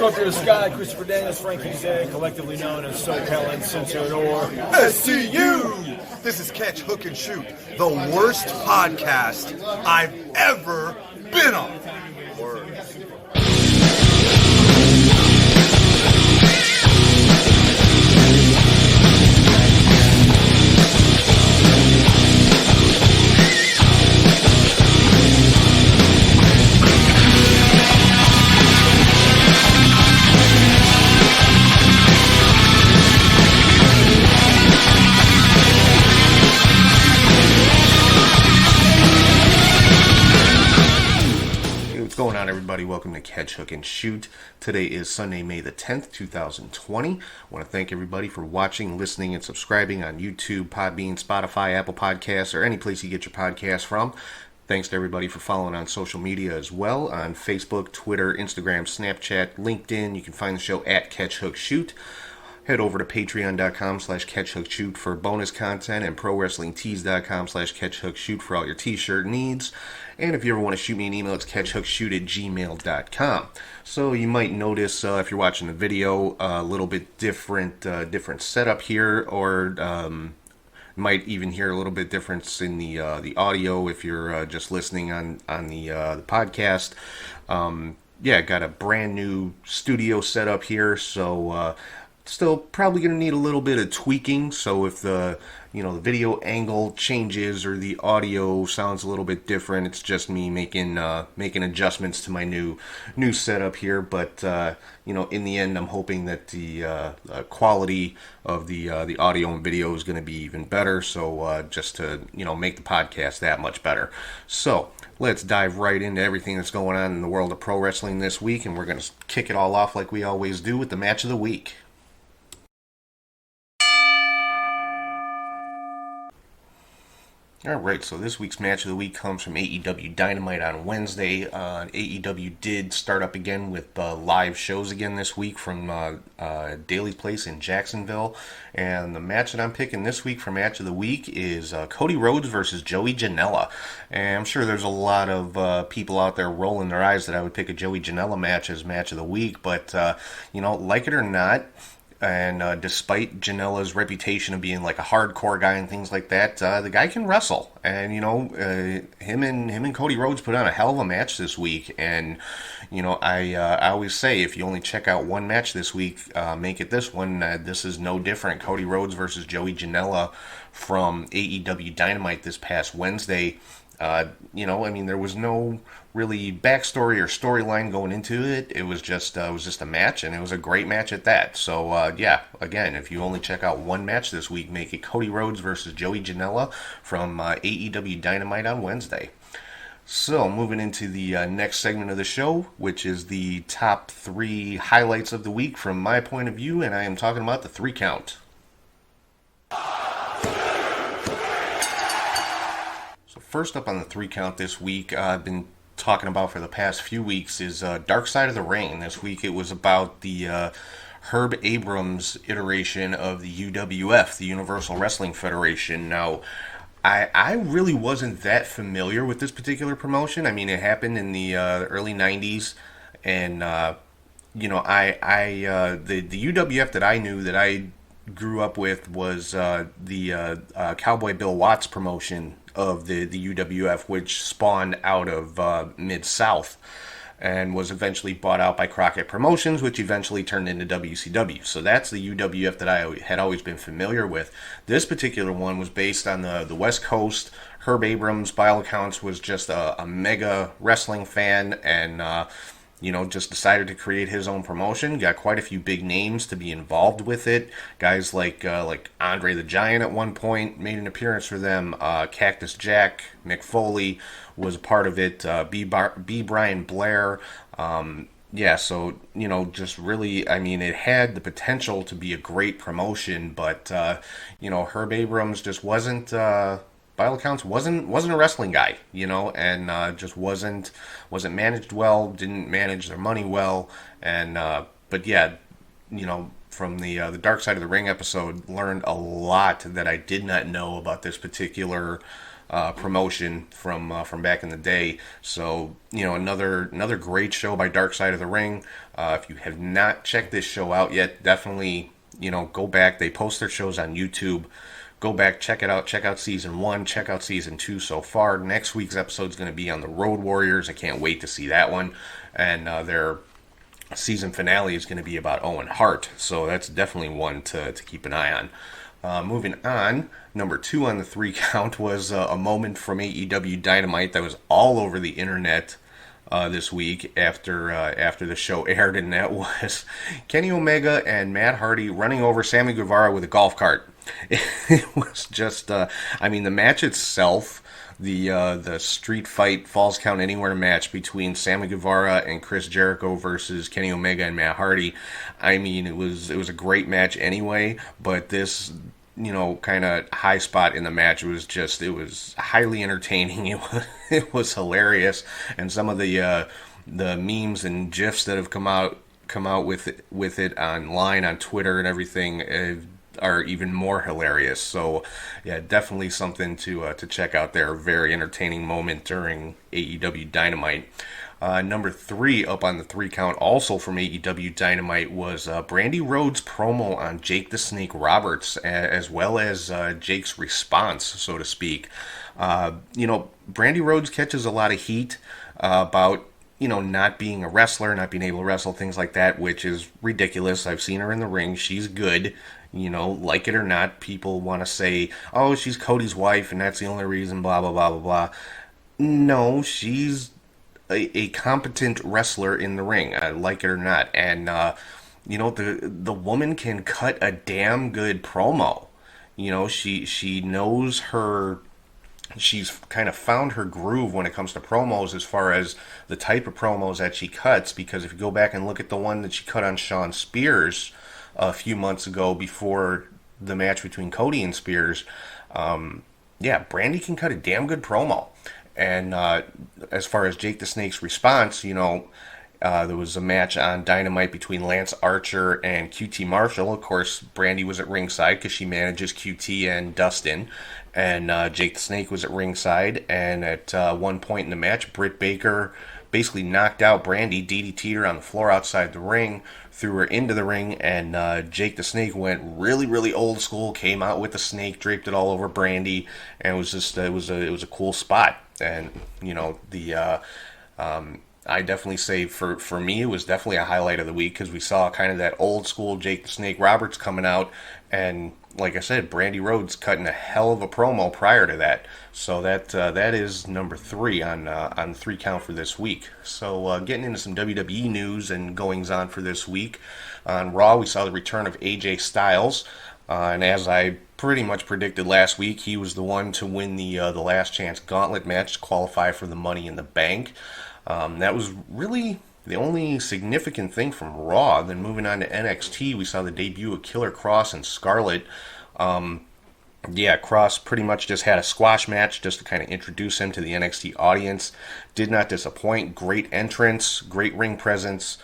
up to the sky, Christopher Daniels, Frankie Zay, collectively known as SoCal Uncensored or SCU! This is Catch, Hook, and Shoot, the worst podcast I've ever been on. Word. What's going on, everybody? Welcome to Catch, Hook, and Shoot. Today is Sunday, May the 10th, 2020. I want to thank everybody for watching, listening, and subscribing on YouTube, Podbean, Spotify, Apple Podcasts, or any place you get your podcasts from. Thanks to everybody for following on social media as well, on Facebook, Twitter, Instagram, Snapchat, LinkedIn. You can find the show at Catch, Hook, Shoot. Head over to patreon.com/catchhookshoot for bonus content and prowrestlingtees.com/catchhookshoot for all your t-shirt needs. And if you ever want to shoot me an email, it's catchhookshoot@gmail.com. So you might notice if you're watching the video a little bit different setup here, or might even hear a little bit difference in the audio if you're just listening on the podcast. Got a brand new studio setup here, so still probably going to need a little bit of tweaking, so if the video angle changes or the audio sounds a little bit different, it's just me making adjustments to my new setup here. But in the end, I'm hoping that the quality of the audio and video is going to be even better, so just to make the podcast that much better. So let's dive right into everything that's going on in the world of pro wrestling this week, and we're going to kick it all off like we always do with the match of the week. Alright, so this week's match of the week comes from AEW Dynamite on Wednesday. AEW did start up again with live shows again this week from Daily Place in Jacksonville. And the match that I'm picking this week for match of the week is Cody Rhodes versus Joey Janela. And I'm sure there's a lot of people out there rolling their eyes that I would pick a Joey Janela match as match of the week. But, like it or not, and despite Janela's reputation of being like a hardcore guy and things like that, the guy can wrestle. And him and Cody Rhodes put on a hell of a match this week. And I always say, if you only check out one match this week, make it this one. This is no different. Cody Rhodes versus Joey Janela from AEW Dynamite this past Wednesday. There was no really backstory or storyline going into it. It was just a match, and it was a great match at that. So, again, if you only check out one match this week, make it Cody Rhodes versus Joey Janela from AEW Dynamite on Wednesday. So, moving into the next segment of the show, which is the top 3 highlights of the week from my point of view, and I am talking about the 3 count. First up on the 3 count this week, I've been talking about for the past few weeks, is Dark Side of the Ring. This week it was about the Herb Abrams iteration of the UWF, the Universal Wrestling Federation. Now, I really wasn't that familiar with this particular promotion. I mean, it happened in the early 90s, and the UWF that I knew, that I grew up with, was the Cowboy Bill Watts promotion of the UWF, which spawned out of Mid-South and was eventually bought out by Crockett Promotions, which eventually turned into WCW. So that's the UWF that I had always been familiar with. This particular one was based on the West Coast. Herb Abrams, by all accounts, was just a mega wrestling fan, and just decided to create his own promotion. Got quite a few big names to be involved with it. Guys like Andre the Giant at one point made an appearance for them. Cactus Jack, Mick Foley was a part of it. B. Brian Blair. Just really, it had the potential to be a great promotion, but Herb Abrams just wasn't. By all accounts, wasn't a wrestling guy, and just wasn't managed well, didn't manage their money well, and from the Dark Side of the Ring episode, learned a lot that I did not know about this particular promotion from back in the day. So another great show by Dark Side of the Ring. If you have not checked this show out yet, definitely go back. They post their shows on YouTube. Go back, check it out. Check out season 1. Check out season 2 so far. Next week's episode is going to be on the Road Warriors. I can't wait to see that one. And their season finale is going to be about Owen Hart. So that's definitely one to keep an eye on. Moving on, number 2 on the 3 count was a moment from AEW Dynamite that was all over the internet this week after the show aired, and that was Kenny Omega and Matt Hardy running over Sammy Guevara with a golf cart. It was just, the match itself, the street fight Falls Count Anywhere match between Sammy Guevara and Chris Jericho versus Kenny Omega and Matt Hardy. It was a great match anyway, but this kind of high spot in the match was it was highly entertaining. It was hilarious, and some of the memes and gifs that have come out with it online on Twitter and everything are even more hilarious. So yeah, definitely something to check out there. A very entertaining moment during AEW Dynamite. Number 3 up on the 3 count, also from AEW Dynamite, was Brandy Rhodes' promo on Jake the Snake Roberts, as well as Jake's response, so to speak. Brandy Rhodes catches a lot of heat about not being a wrestler, not being able to wrestle, things like that, which is ridiculous. I've seen her in the ring. She's good. Like it or not, people want to say, oh, she's Cody's wife and that's the only reason, blah, blah, blah, blah, blah. No, she's a competent wrestler in the ring, like it or not. And, the woman can cut a damn good promo. She knows she's kind of found her groove when it comes to promos as far as the type of promos that she cuts, because if you go back and look at the one that she cut on Shawn Spears a few months ago before the match between Cody and Spears, Brandy can cut a damn good promo. And as far as Jake the Snake's response, there was a match on Dynamite between Lance Archer and QT Marshall. Of course, Brandy was at ringside because she manages QT and Dustin. And Jake the Snake was at ringside. And at one point in the match, Britt Baker basically knocked out Brandy, DDT'd her on the floor outside the ring, threw her into the ring, and Jake the Snake went really, really old school, came out with the snake, draped it all over Brandy, and it was just it was a cool spot. And I definitely say for me it was definitely a highlight of the week, because we saw kind of that old school Jake the Snake Roberts coming out, and like I said, Brandy Rhodes cutting a hell of a promo prior to that. So that is number 3 on 3 count for this week. So getting into some WWE news and goings on for this week. On Raw, we saw the return of AJ Styles, and as I pretty much predicted last week, he was the one to win the Last Chance Gauntlet match to qualify for the Money in the Bank. That was really the only significant thing from Raw. Then moving on to NXT, we saw the debut of Killer Kross and Scarlett. Kross pretty much just had a squash match just to kind of introduce him to the NXT audience. Did not disappoint. Great entrance, great ring presence.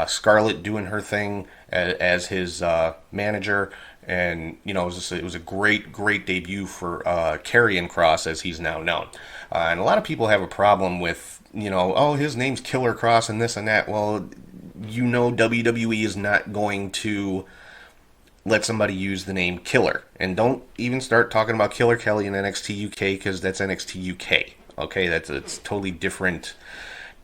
Scarlett doing her thing as his manager. And, it was a great debut for Karrion Kross, as he's now known. And a lot of people have a problem with, his name's Killer Kross and this and that. Well, WWE is not going to let somebody use the name Killer. And don't even start talking about Killer Kelly in NXT UK, because that's NXT UK. Okay, it's totally different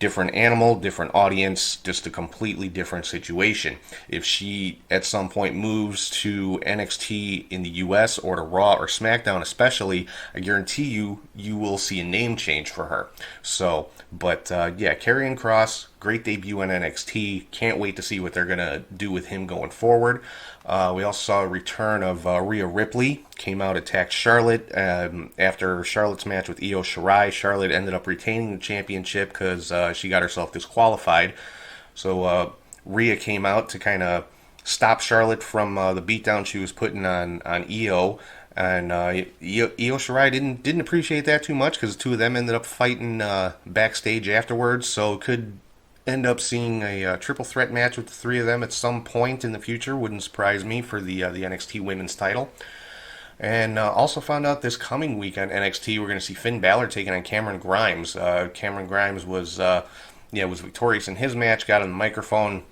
animal, different audience, just a completely different situation. If she at some point moves to NXT in the US or to Raw or SmackDown especially, I guarantee you will see a name change for her. So, Karrion Kross, great debut in NXT. Can't wait to see what they're going to do with him going forward. We also saw a return of Rhea Ripley. Came out, attacked Charlotte. After Charlotte's match with Io Shirai, Charlotte ended up retaining the championship because she got herself disqualified. So Rhea came out to kind of stop Charlotte from the beatdown she was putting on Io. And Io Shirai didn't appreciate that too much, because the two of them ended up fighting backstage afterwards. So could end up seeing a triple threat match with the three of them at some point in the future. Wouldn't surprise me for the NXT Women's title. And also found out this coming week on NXT, we're going to see Finn Balor taking on Cameron Grimes. Cameron Grimes was victorious in his match, got on the microphone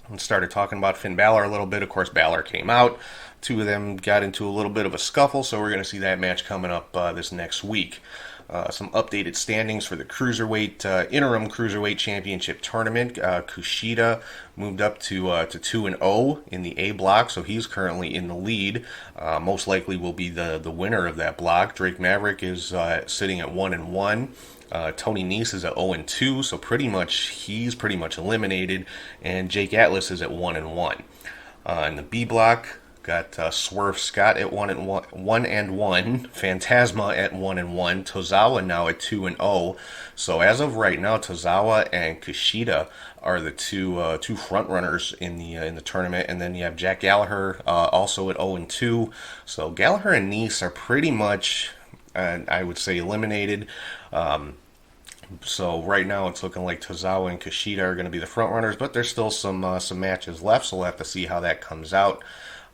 and started talking about Finn Balor a little bit. Of course, Balor came out. Two of them got into a little bit of a scuffle, so we're going to see that match coming up this next week. Some updated standings for the interim cruiserweight championship tournament. Kushida moved up to 2-0 in the A block, so he's currently in the lead. Most likely will be the winner of that block. Drake Maverick is sitting at 1-1. Tony Nese is at 0-2, so he's pretty much eliminated, and Jake Atlas is at 1-1. In the B block, got Swerve Scott at 1-1, Phantasma at 1-1, Tozawa now at 2-0. So as of right now, Tozawa and Kushida are the two front runners in the tournament, and then you have Jack Gallagher also at 0-2. So Gallagher and Nese are pretty much, I would say, eliminated. So right now it's looking like Tozawa and Kushida are going to be the front runners, but there's still some matches left, so we'll have to see how that comes out.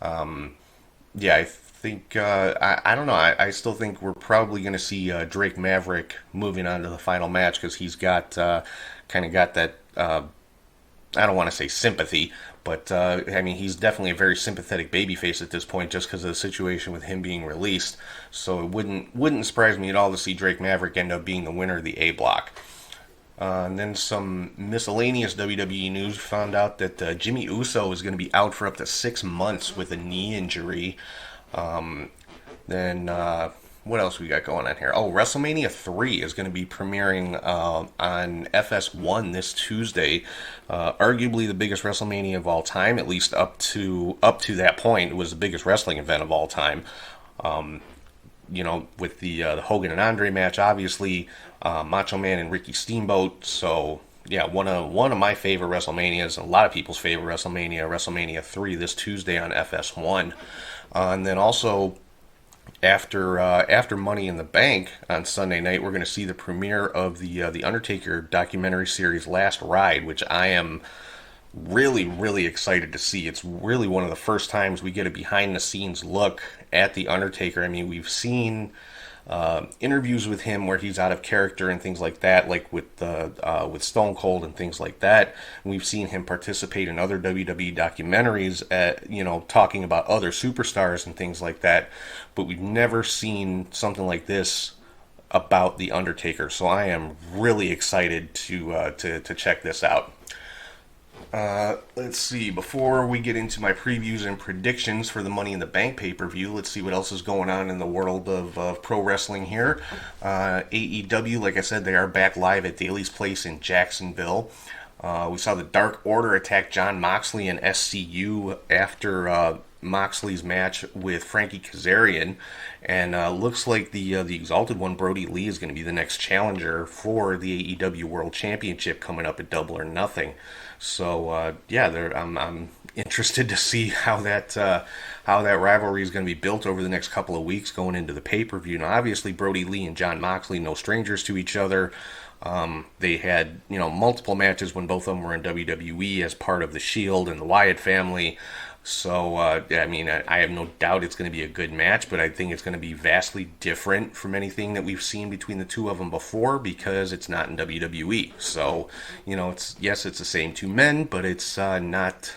I think I don't know. I still think we're probably going to see Drake Maverick moving on to the final match because he's got kind of got that. I don't want to say sympathy, but he's definitely a very sympathetic babyface at this point, just because of the situation with him being released. So it wouldn't surprise me at all to see Drake Maverick end up being the winner of the A block. And then some miscellaneous WWE news. Found out that Jimmy Uso is going to be out for up to 6 months with a knee injury. Then what else we got going on here? Oh, WrestleMania 3 is going to be premiering on FS1 this Tuesday. Arguably the biggest WrestleMania of all time, at least up to that point. It was the biggest wrestling event of all time. With the Hogan and Andre match, obviously, Macho Man and Ricky Steamboat. So yeah, one of my favorite WrestleManias, a lot of people's favorite WrestleMania 3 this Tuesday on FS1, and then also after Money in the Bank on Sunday night, we're going to see the premiere of the Undertaker documentary series Last Ride, which I am really, really excited to see. It's really one of the first times we get a behind-the-scenes look at The Undertaker. I mean, we've seen interviews with him where he's out of character and things like that, like with Stone Cold and things like that. And we've seen him participate in other WWE documentaries talking about other superstars and things like that. But we've never seen something like this about The Undertaker. So I am really excited to check this out. Let's see, before we get into my previews and predictions for the Money in the Bank pay-per-view, let's see what else is going on in the world of pro wrestling here. AEW, like I said, they are back live at Daly's Place in Jacksonville. We saw the Dark Order attack Jon Moxley and SCU after Moxley's match with Frankie Kazarian, and looks like the Exalted One, Brody Lee, is going to be the next challenger for the AEW World Championship coming up at Double or Nothing. So I'm interested to see how that rivalry is going to be built over the next couple of weeks going into the pay-per-view. Now, obviously, Brody Lee and Jon Moxley, no strangers to each other. They had multiple matches when both of them were in WWE as part of the Shield and the Wyatt family. So, I have no doubt it's going to be a good match, but I think it's going to be vastly different from anything that we've seen between the two of them before because it's not in WWE. So, it's the same two men, but it's not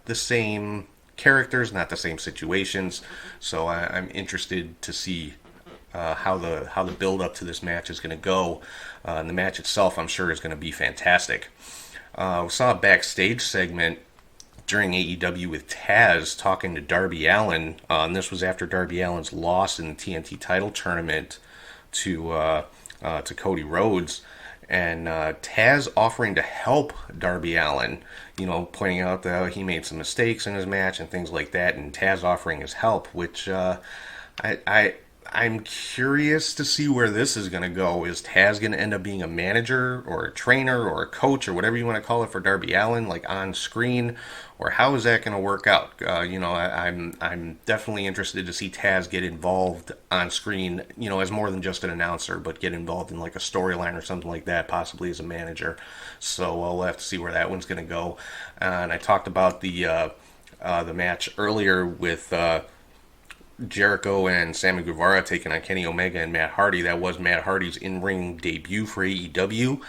the same characters, not the same situations. So I'm interested to see how the build up to this match is going to go. And the match itself, I'm sure, is going to be fantastic. We saw a backstage segment during AEW with Taz talking to Darby Allin, and this was after Darby Allin's loss in the TNT title tournament to Cody Rhodes, and Taz offering to help Darby Allin, pointing out that he made some mistakes in his match and things like that, and Taz offering his help, which I'm curious to see where this is going to go. Is Taz going to end up being a manager or a trainer or a coach or whatever you want to call it for Darby Allin, like on screen, or how is that going to work out? I'm definitely interested to see Taz get involved on screen, as more than just an announcer, but get involved in like a storyline or something like that, possibly as a manager. So we'll have to see where that one's going to go. And I talked about the match earlier with Jericho and Sammy Guevara taking on Kenny Omega and Matt Hardy. That was Matt Hardy's in-ring debut for AEW.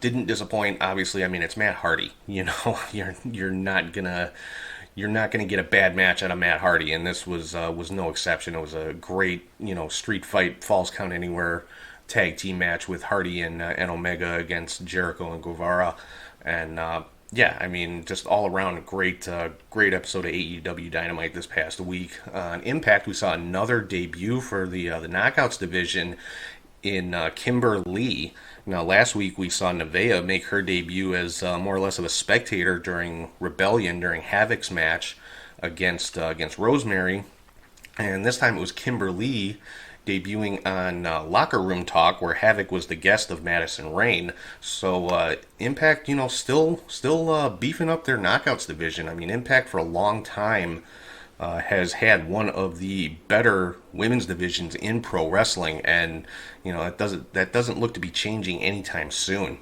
Didn't disappoint. Obviously, I mean, it's Matt Hardy. You know, you're not gonna get a bad match out of Matt Hardy, and this was no exception. It was a great, street fight, falls count anywhere tag team match with Hardy and Omega against Jericho and Guevara, and yeah, I mean, just all around a great episode of AEW Dynamite this past week. On Impact, we saw another debut for the Knockouts division in Kimber Lee. Now, last week we saw Nevaeh make her debut as more or less of a spectator during Rebellion, during Havoc's match against Rosemary, and this time it was Kimber Lee debuting on Locker Room Talk, where Havoc was the guest of Madison Rayne. So Impact, still beefing up their Knockouts division. I mean, Impact for a long time has had one of the better women's divisions in pro wrestling, and that doesn't look to be changing anytime soon.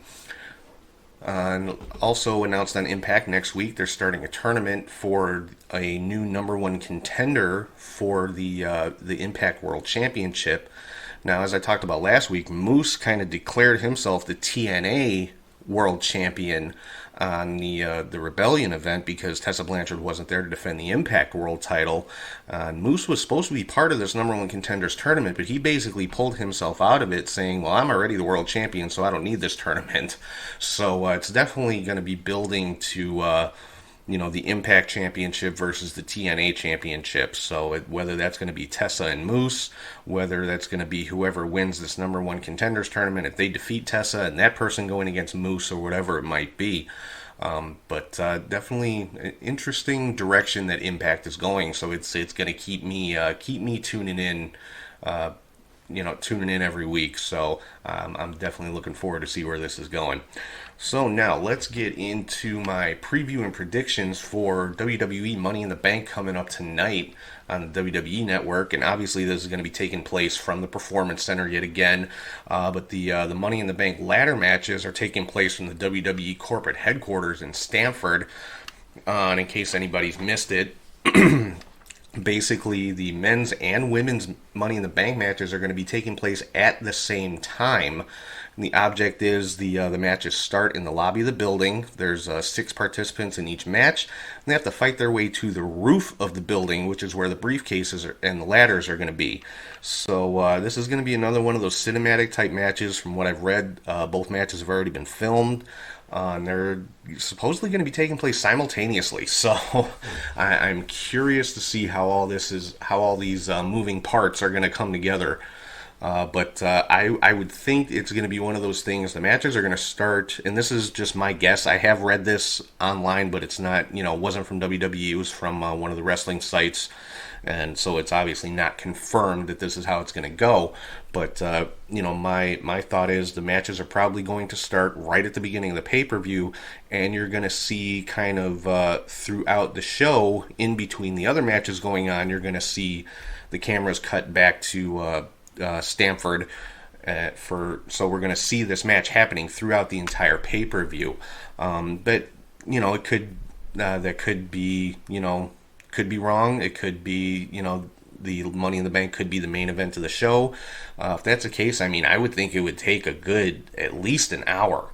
And also announced on Impact next week, they're starting a tournament for a new number one contender for the Impact World Championship. Now, as I talked about last week, Moose kind of declared himself the TNA World Champion on the Rebellion event because Tessa Blanchard wasn't there to defend the Impact World title. Moose was supposed to be part of this number one contenders tournament, but he basically pulled himself out of it, saying, well, I'm already the world champion, so I don't need this tournament. So it's definitely going to be building to the Impact Championship versus the TNA Championship. So whether that's going to be Tessa and Moose, whether that's going to be whoever wins this number one contenders tournament, if they defeat Tessa and that person going against Moose or whatever it might be. But definitely an interesting direction that Impact is going. So it's going to keep me tuning in. Tuning in every week. So I'm definitely looking forward to see where this is going. So now let's get into my preview and predictions for WWE Money in the Bank coming up tonight on the WWE Network. And obviously this is going to be taking place from the Performance Center yet again. But the Money in the Bank ladder matches are taking place from the WWE corporate headquarters in Stamford. And in case anybody's missed it, basically the men's and women's Money in the Bank matches are going to be taking place at the same time. And the object is the matches start in the lobby of the building. There's 6 participants in each match, and they have to fight their way to the roof of the building, which is where the briefcases and the ladders are going to be. So this is going to be another one of those cinematic type matches. From what I've read, both matches have already been filmed. And they're supposedly going to be taking place simultaneously, so I'm curious to see how all these moving parts are going to come together. But I would think it's going to be one of those things. The matches are going to start, and this is just my guess. I have read this online, but it's not, it wasn't from WWE. It was from one of the wrestling sites, and so it's obviously not confirmed that this is how it's going to go. But my thought is the matches are probably going to start right at the beginning of the pay-per-view, and you're going to see kind of throughout the show, in between the other matches going on, you're going to see the cameras cut back to Stamford so we're going to see this match happening throughout the entire pay-per-view. But it could that could be could be wrong. It could be the Money in the Bank could be the main event of the show. If that's the case, I mean, I would think it would take a good at least an hour,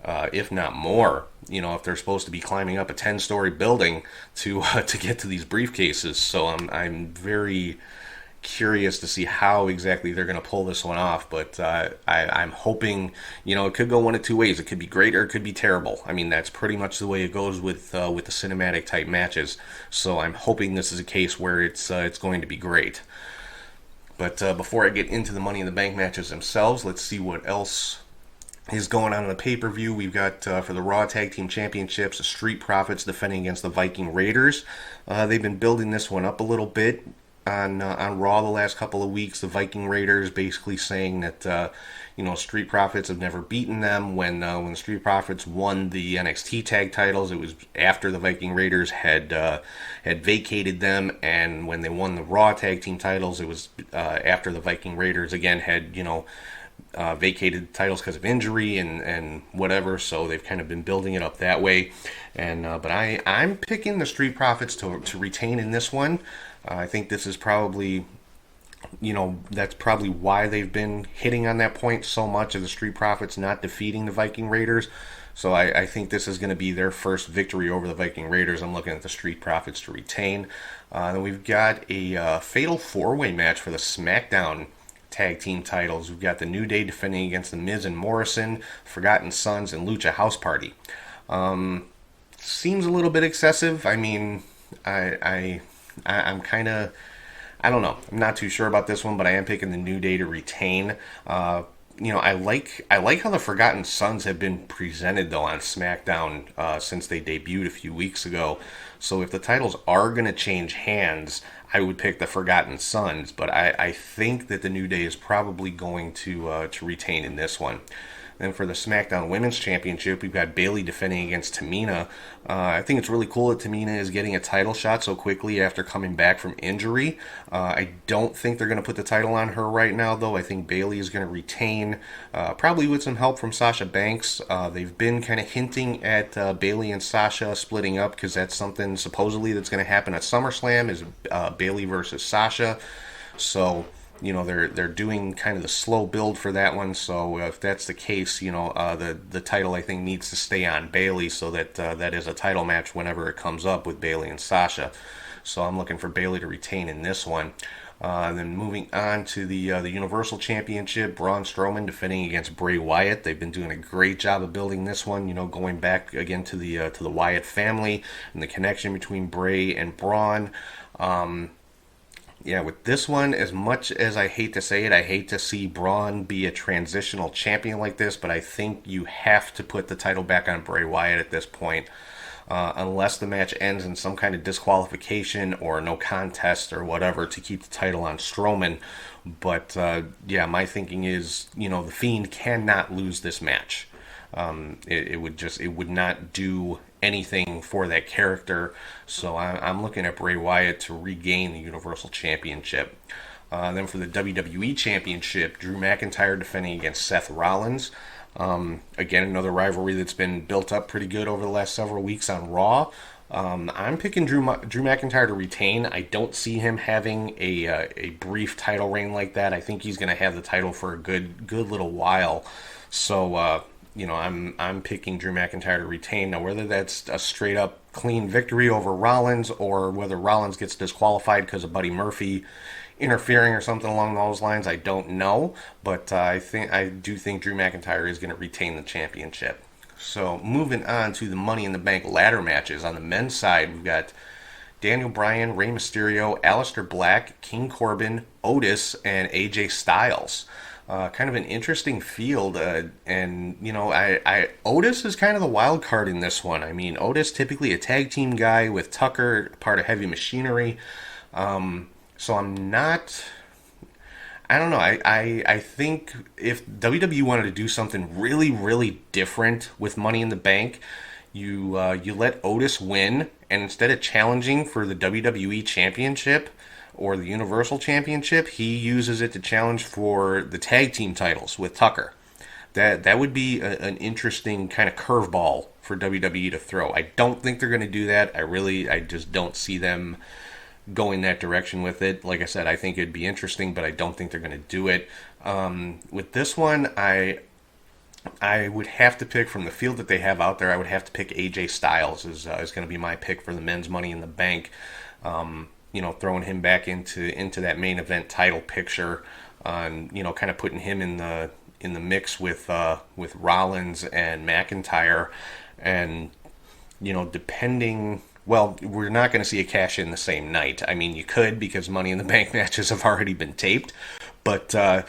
if not more. If they're supposed to be climbing up a 10-story building to get to these briefcases. So I'm very curious to see how exactly they're going to pull this one off, but I'm hoping it could go one of two ways. It could be great or it could be terrible. I mean, that's pretty much the way it goes with the cinematic type matches. So I'm hoping this is a case where it's going to be great. But before I get into the Money in the Bank matches themselves, let's see what else is going on in the pay-per-view. We've got for the Raw Tag Team Championships, the Street Profits defending against the Viking Raiders. They've been building this one up a little bit on Raw the last couple of weeks. The Viking Raiders basically saying that Street Profits have never beaten them. When the Street Profits won the NXT tag titles, it was after the Viking Raiders had vacated them, and when they won the Raw tag team titles, it was after the Viking Raiders again had vacated titles because of injury and whatever, so they've kind of been building it up that way. And but I'm picking the Street Profits to retain in this one. I think this is probably, that's probably why they've been hitting on that point so much, of the Street Profits not defeating the Viking Raiders. So I think this is going to be their first victory over the Viking Raiders. I'm looking at the Street Profits to retain. Then we've got a fatal four-way match for the SmackDown tag team titles. We've got the New Day defending against the Miz and Morrison, Forgotten Sons, and Lucha House Party. Seems a little bit excessive. I mean, I'm kind of, I don't know. I'm not too sure about this one, but I am picking the New Day to retain. I like how the Forgotten Sons have been presented though on SmackDown since they debuted a few weeks ago. So if the titles are going to change hands, I would pick the Forgotten Sons, but I think that the New Day is probably going to retain in this one. Then for the SmackDown Women's Championship, we've got Bayley defending against Tamina. I think it's really cool that Tamina is getting a title shot so quickly after coming back from injury. I don't think they're going to put the title on her right now, though. I think Bayley is going to retain, probably with some help from Sasha Banks. They've been kind of hinting at Bayley and Sasha splitting up, because that's something supposedly that's going to happen at SummerSlam, is Bayley versus Sasha. So they're doing kind of the slow build for that one. So if that's the case, the title I think needs to stay on Bayley, so that that is a title match whenever it comes up with Bayley and Sasha. So I'm looking for Bayley to retain in this one. Then moving on to the Universal Championship, Braun Strowman defending against Bray Wyatt. They've been doing a great job of building this one. Going back again to the Wyatt family and the connection between Bray and Braun. Yeah, with this one, as much as I hate to say it, I hate to see Braun be a transitional champion like this, but I think you have to put the title back on Bray Wyatt at this point, unless the match ends in some kind of disqualification or no contest or whatever, to keep the title on Strowman. But my thinking is, the Fiend cannot lose this match. It would not do anything for that character. So I'm looking at Bray Wyatt to regain the Universal Championship. Then for the WWE Championship, Drew McIntyre defending against Seth Rollins. Again, another rivalry that's been built up pretty good over the last several weeks on Raw. I'm picking Drew McIntyre to retain. I don't see him having a brief title reign like that. I think he's going to have the title for a good little while. So I'm picking Drew McIntyre to retain. Now, whether that's a straight up clean victory over Rollins, or whether Rollins gets disqualified because of Buddy Murphy interfering or something along those lines, I don't know. But I do think Drew McIntyre is going to retain the championship. So moving on to the Money in the Bank ladder matches. On the men's side, we've got Daniel Bryan, Rey Mysterio, Aleister Black, King Corbin, Otis, and AJ Styles. Kind of an interesting field, and Otis is kind of the wild card in this one. I mean, Otis typically a tag team guy with Tucker, part of Heavy Machinery. So I'm not. I don't know. I think if WWE wanted to do something really, really different with Money in the Bank, you let Otis win, and instead of challenging for the WWE Championship or the Universal Championship, he uses it to challenge for the tag team titles with Tucker. That would be an interesting kind of curveball for WWE to throw. I don't think they're going to do that. I just don't see them going that direction with it. Like I said, I think it'd be interesting, but I don't think they're going to do it. With this one, I would have to pick from the field that they have out there. I would have to pick AJ Styles is going to be my pick for the men's Money in the Bank. Throwing him back into that main event title picture, kind of putting him in the mix with Rollins and McIntyre, and depending. Well, we're not going to see a cash in the same night. I mean, you could, because Money in the Bank matches have already been taped, but I'm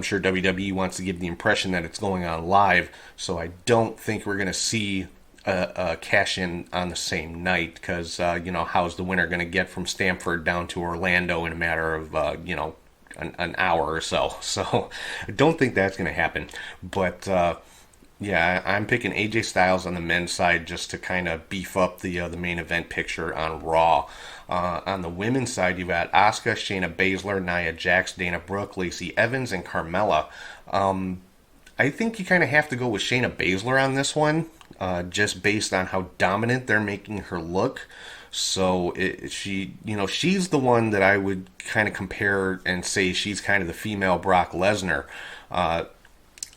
sure WWE wants to give the impression that it's going on live, so I don't think we're going to see a cash in on the same night, because how's the winner going to get from Stamford down to Orlando in a matter of an hour or so? So I don't think that's going to happen. But Yeah, I'm picking AJ Styles on the men's side just to kind of beef up the main event picture on Raw. On the women's side, you've got Asuka, Shayna Baszler, Nia Jax, Dana Brooke, Lacey Evans, and Carmella. I think you kind of have to go with Shayna Baszler on this one, just based on how dominant they're making her look. So she's the one that I would kind of compare and say she's kind of the female Brock Lesnar.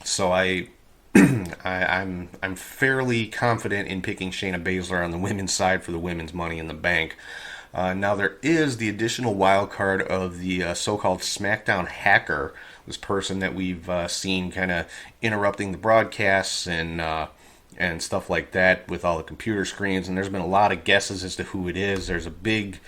So I'm fairly confident in picking Shayna Baszler on the women's side for the women's Money in the Bank. Now there is the additional wild card of the so-called SmackDown hacker, this person that we've seen kind of interrupting the broadcasts and stuff like that with all the computer screens. And there's been a lot of guesses as to who it is. There's a big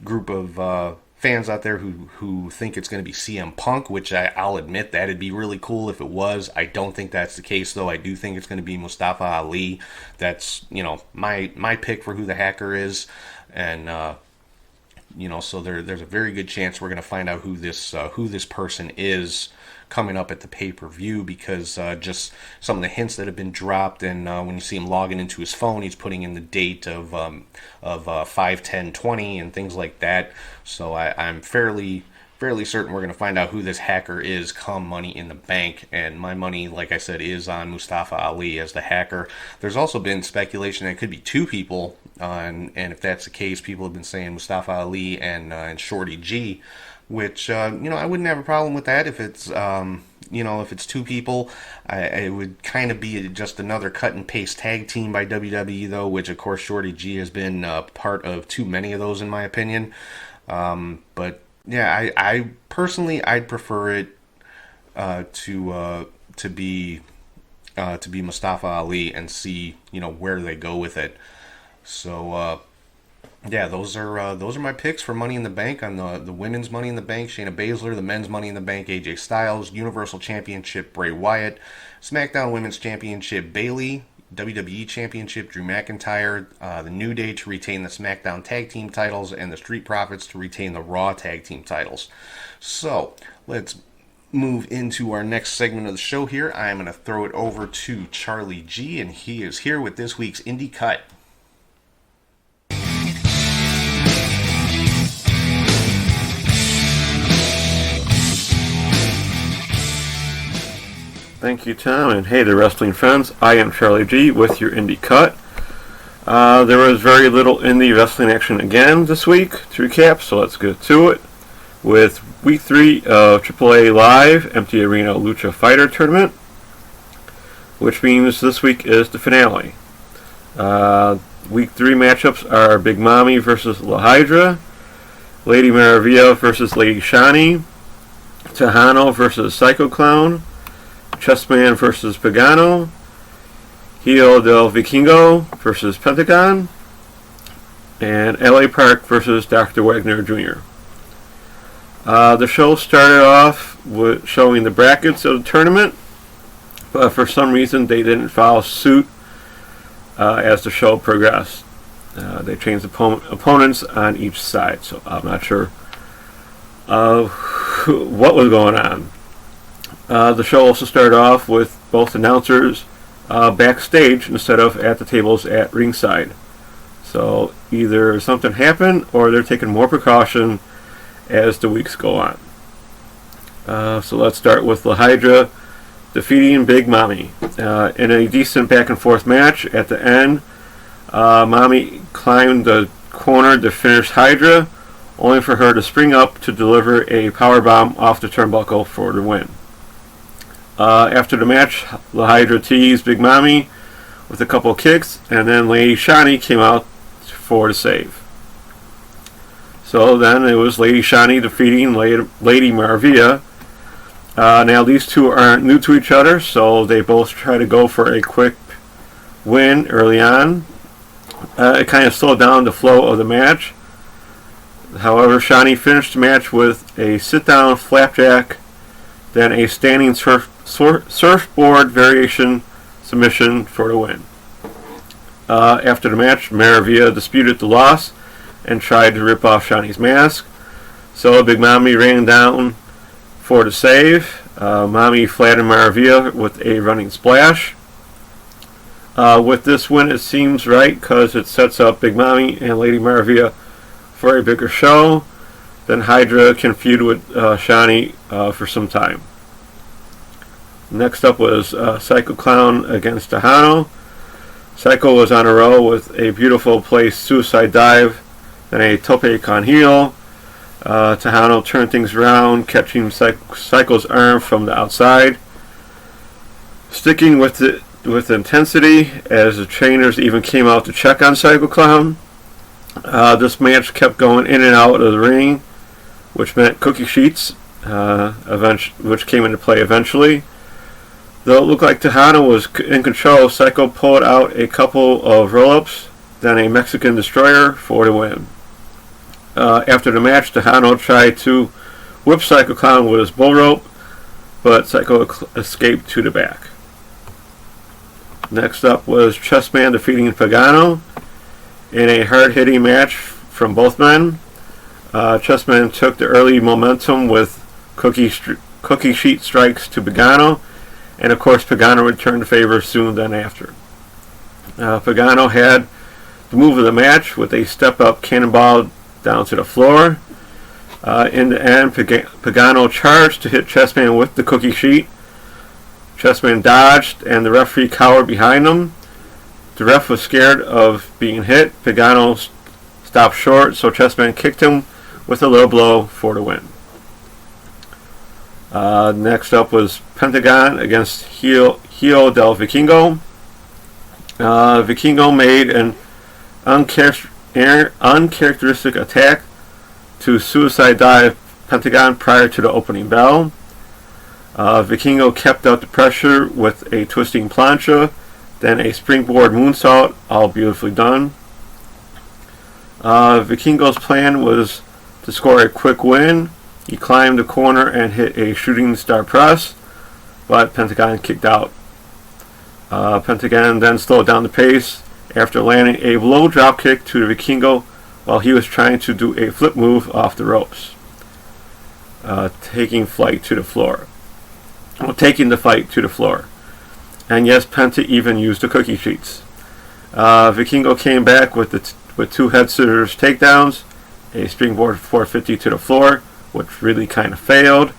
group of fans out there who think it's going to be CM Punk, which I'll admit that'd be really cool if it was. I don't think that's the case, though. I do think it's going to be Mustafa Ali. That's, my pick for who the hacker is. And, so there's a very good chance we're going to find out who this person is coming up at the pay-per-view, because just some of the hints that have been dropped, and when you see him logging into his phone, he's putting in the date of 5/10/20 and things like that. So I'm fairly certain we're going to find out who this hacker is come Money in the Bank, and my money, like I said, is on Mustafa Ali as the hacker. There's also been speculation that it could be two people, and if that's the case, people have been saying Mustafa Ali and Shorty G, which I wouldn't have a problem with that if it's if it's two people. It would kind of be just another cut and paste tag team by WWE, though, which of course Shorty G has been part of too many of those in my opinion. But yeah, I personally I'd prefer it to be Mustafa Ali and see where they go with it. So yeah, those are my picks for Money in the Bank. On the women's Money in the Bank, Shayna Baszler; the men's Money in the Bank, AJ Styles; Universal Championship, Bray Wyatt; SmackDown Women's Championship, Bayley; WWE Championship, Drew McIntyre; the New Day to retain the SmackDown Tag Team titles, and the Street Profits to retain the Raw Tag Team titles. So let's move into our next segment of the show here. I am going to throw it over to Charlie G, and he is here with this week's Indie Cut. Thank you, Tom, and hey there, wrestling fans. I am Charlie G with your Indie Cut. There was very little indie wrestling action again this week to recap, so let's get to it with Week 3 of AAA Live Empty Arena Lucha Fighter Tournament, which means this week is the finale. Week 3 matchups are Big Mami versus La Hydra, Lady Maravilla versus Lady Shani, Tejano versus Psycho Clown, Chessman versus Pagano, Hijo del Vikingo versus Pentagon, and LA Park versus Dr. Wagner Jr. The show started off with showing the brackets of the tournament, but for some reason they didn't follow suit as the show progressed. They changed opponents on each side, so I'm not sure what was going on. The show also started off with both announcers backstage instead of at the tables at ringside. So either something happened or they're taking more precaution as the weeks go on. So let's start with La Hydra defeating Big Mami. In a decent back and forth match at the end, Mami climbed the corner to finish Hydra, only for her to spring up to deliver a powerbomb off the turnbuckle for the win. After the match, La Hydra teased Big Mami with a couple of kicks, and then Lady Shani came out for the save. So then it was Lady Shani defeating Lady Maravilla. Now these two aren't new to each other, so they both try to go for a quick win early on. It kind of slowed down the flow of the match. However, Shani finished the match with a sit-down flapjack, then a standing surfboard variation submission for the win. After the match, Maravilla disputed the loss and tried to rip off Shani's mask. So Big Mami ran down for the save. Mommy flattened Maravilla with a running splash. With this win, it seems right because it sets up Big Mommy and Lady Maravilla for a bigger show. Then Hydra can feud with Shani for some time. Next up was Psycho Clown against Tejano. Psycho was on a roll with a beautiful placed suicide dive, then a tope con heel. Tejano turned things around, catching Psycho's arm from the outside. Sticking with intensity, as the trainers even came out to check on Psycho Clown. This match kept going in and out of the ring, which meant cookie sheets, which came into play eventually. Though it looked like Tejano was in control, Psycho pulled out a couple of roll-ups, then a Mexican Destroyer for the win. After the match, Tejano tried to whip Psycho Clown with his bull rope, but Psycho escaped to the back. Next up was Chessman defeating Pagano in a hard-hitting match from both men. Chessman took the early momentum with cookie sheet strikes to Pagano, and of course Pagano returned the favor soon then after. Pagano had the move of the match with a step-up cannonball down to the floor. In the end, Pagano charged to hit Chessman with the cookie sheet. Chessman dodged, and the referee cowered behind him. The ref was scared of being hit. Pagano stopped short, so Chessman kicked him with a low blow for the win. Next up was Pentagon against Hijo del Vikingo. Vikingo made an uncharacteristic attack to suicide dive Pentagon prior to the opening bell. Vikingo kept up the pressure with a twisting plancha, then a springboard moonsault, all beautifully done. Vikingo's plan was to score a quick win. He climbed the corner and hit a shooting star press, but Pentagon kicked out. Pentagon then slowed down the pace after landing a low drop kick to the Vikingo while he was trying to do a flip move off the ropes, taking the fight to the floor. And yes, Penta even used the cookie sheets. Vikingo came back with two head scissors takedowns, a springboard 450 to the floor, which really kind of failed.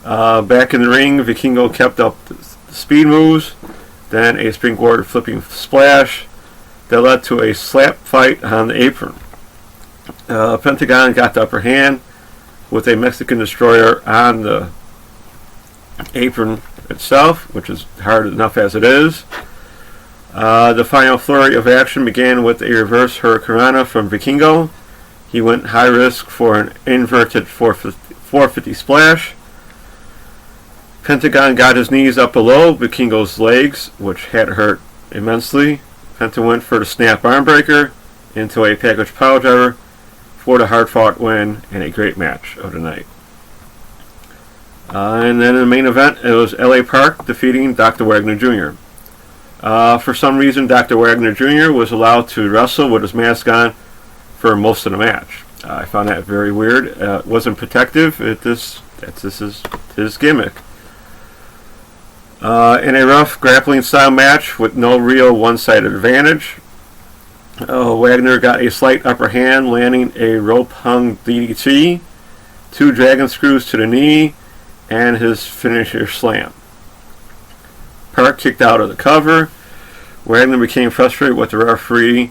Back in the ring, Vikingo kept up the speed moves, then a springboard flipping splash that led to a slap fight on the apron. Pentagon got the upper hand with a Mexican Destroyer on the apron itself, which is hard enough as it is. The final flurry of action began with a reverse Hurricanrana from Vikingo. He went high risk for an inverted 450 splash. Pentagon got his knees up below Vikingo's legs, which had hurt immensely. Penta went for the snap arm breaker into a package pile driver for the hard-fought win and a great match of the night. And then in the main event, it was L.A. Park defeating Dr. Wagner Jr. For some reason, Dr. Wagner Jr. was allowed to wrestle with his mask on for most of the match. I found that very weird. It wasn't protective. This is his gimmick. In a rough grappling style match with no real one-sided advantage, Wagner got a slight upper hand, landing a rope-hung DDT, 2 dragon screws to the knee, and his finisher slam. Park kicked out of the cover. Wagner became frustrated with the referee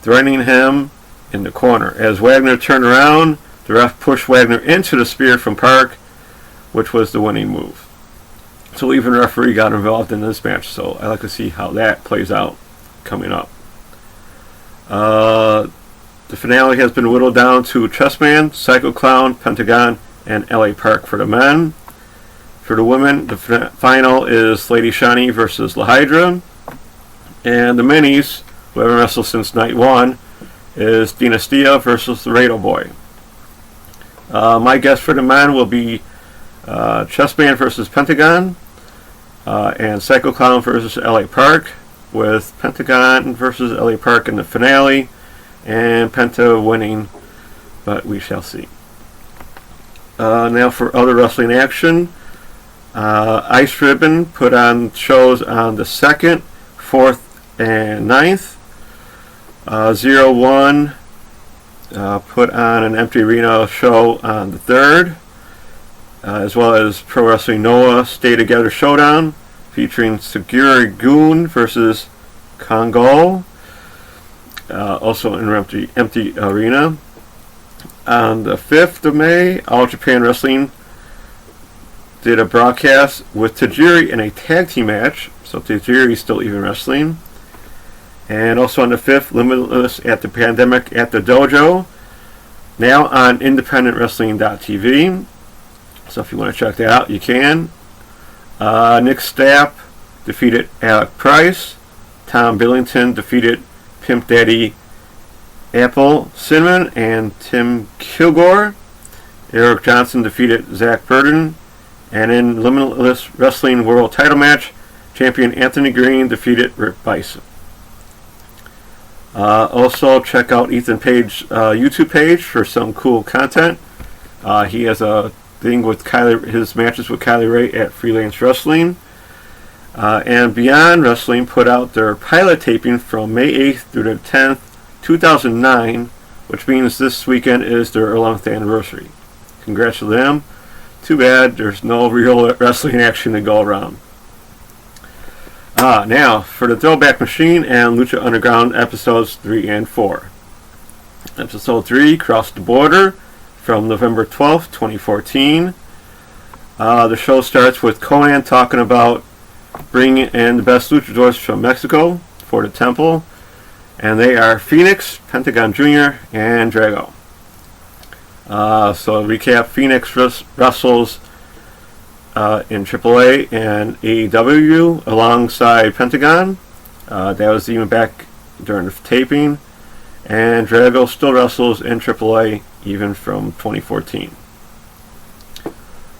threatening him in the corner. As Wagner turned around, the ref pushed Wagner into the spear from Park, which was the winning move. So even the referee got involved in this match, so I like to see how that plays out coming up. The finale has been whittled down to Chessman, Psycho Clown, Pentagon, and L.A. Park for the men. For the women, the final is Lady Shani versus La Hydra. And the minis, who haven't wrestled since night 1, is Dinastia versus the Laredo Boy. My guess for the men will be Chessman versus Pentagon, and Psycho Clown versus L.A. Park, with Pentagon versus L.A. Park in the finale, and Penta winning, but we shall see. Now for other wrestling action. Ice Ribbon put on shows on the 2nd, 4th, and 9th. 01 put on an empty arena show on the 3rd, as well as Pro Wrestling Noah Stay Together Showdown featuring Segura Goon versus Kongol, also in an empty arena. On the 5th of May, All Japan Wrestling did a broadcast with Tajiri in a tag team match, so Tajiri is still even wrestling. And also on the 5th, Limitless at the Pandemic at the Dojo, now on independentwrestling.tv. So if you want to check that out, you can. Nick Stapp defeated Alec Price. Tom Billington defeated Pimp Daddy Apple Cinnamon and Tim Kilgore. Eric Johnson defeated Zach Burton. And in Limitless Wrestling World Title match, champion Anthony Green defeated Rip Bison. Also, check out Ethan Page's YouTube page for some cool content. He has a thing with his matches with Kylie Ray at Freelance Wrestling. And Beyond Wrestling put out their pilot taping from May 8th through the 10th, 2009, which means this weekend is their 11th anniversary. Congrats to them. Too bad there's no real wrestling action to go around. Now, for the Throwback Machine and Lucha Underground episodes 3 and 4. Episode 3, Cross the Border, from November 12th, 2014. The show starts with Conan talking about bringing in the best luchadors from Mexico for the temple, and they are Phoenix, Pentagon Jr., and Drago. So recap, Phoenix wrestles in AAA and AEW alongside Pentagon. That was even back during the taping. And Drago still wrestles in AAA even from 2014.